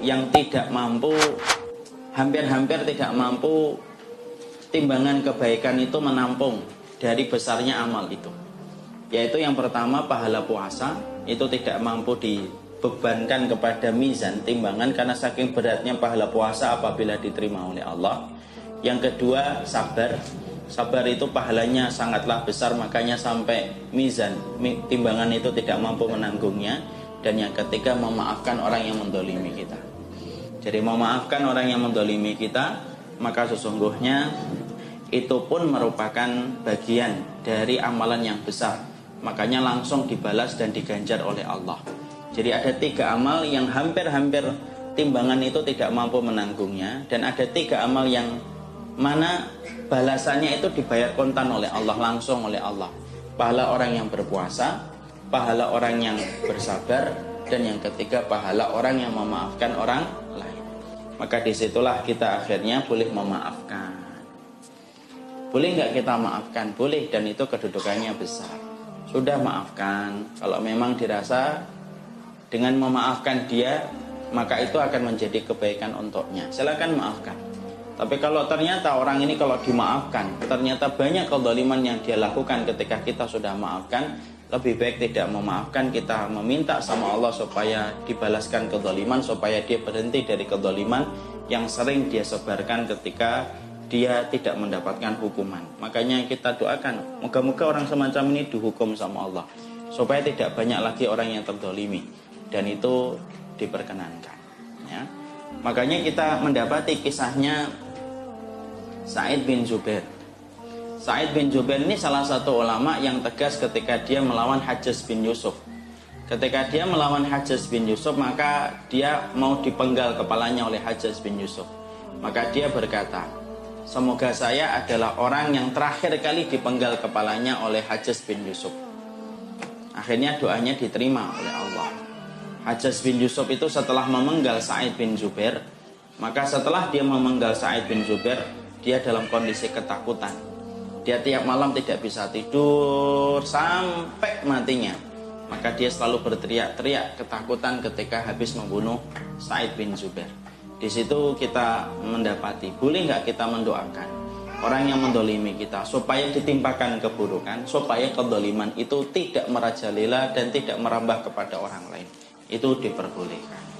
yang tidak mampu, hampir-hampir tidak mampu timbangan kebaikan itu menampung dari besarnya amal itu. Yaitu yang pertama, pahala puasa itu tidak mampu dibebankan kepada mizan timbangan karena saking beratnya pahala puasa apabila diterima oleh Allah. Yang kedua, sabar. Sabar itu pahalanya sangatlah besar, makanya sampai mizan timbangan itu tidak mampu menanggungnya. Dan yang ketiga, memaafkan orang yang mendolimi kita. Jadi memaafkan orang yang mendolimi kita, maka sesungguhnya itu pun merupakan bagian dari amalan yang besar. Makanya langsung dibalas dan diganjar oleh Allah. Jadi ada 3 amal yang hampir-hampir timbangan itu tidak mampu menanggungnya. Dan ada 3 amal yang mana balasannya itu dibayar kontan oleh Allah, langsung oleh Allah. Pahala orang yang berpuasa, pahala orang yang bersabar, dan yang ketiga pahala orang yang memaafkan orang lain. Maka disitulah kita akhirnya boleh memaafkan. Boleh nggak kita maafkan? Boleh, dan itu kedudukannya besar. Sudah maafkan, kalau memang dirasa dengan memaafkan dia maka itu akan menjadi kebaikan untuknya, silakan maafkan. Tapi kalau ternyata orang ini kalau dimaafkan ternyata banyak kezaliman yang dia lakukan ketika kita sudah maafkan, lebih baik tidak memaafkan, kita meminta sama Allah supaya dibalaskan kezaliman, supaya dia berhenti dari kezaliman yang sering dia sebarkan ketika dia tidak mendapatkan hukuman. Makanya kita doakan, moga-moga orang semacam ini dihukum sama Allah, supaya tidak banyak lagi orang yang terzalimi, dan itu diperkenankan, ya. Makanya kita mendapati kisahnya Sa'id bin Jubair. Sa'id bin Jubair ini salah satu ulama yang tegas ketika dia melawan Hajjaj bin Yusuf. Ketika dia melawan Hajjaj bin Yusuf, maka dia mau dipenggal kepalanya oleh Hajjaj bin Yusuf. Maka dia berkata, semoga saya adalah orang yang terakhir kali dipenggal kepalanya oleh Hajjaj bin Yusuf. Akhirnya doanya diterima oleh Allah. Hajjaj bin Yusuf itu setelah memenggal Sa'id bin Jubair, maka setelah dia memenggal Sa'id bin Jubair, dia dalam kondisi ketakutan. Dia tiap malam tidak bisa tidur sampai matinya. Maka dia selalu berteriak-teriak ketakutan ketika habis membunuh Sa'id bin Jubair. Di situ kita mendapati, boleh nggak kita mendoakan orang yang mendolimi kita supaya ditimpakan keburukan, supaya kedoliman itu tidak merajalela dan tidak merambah kepada orang lain. Itu diperbolehkan.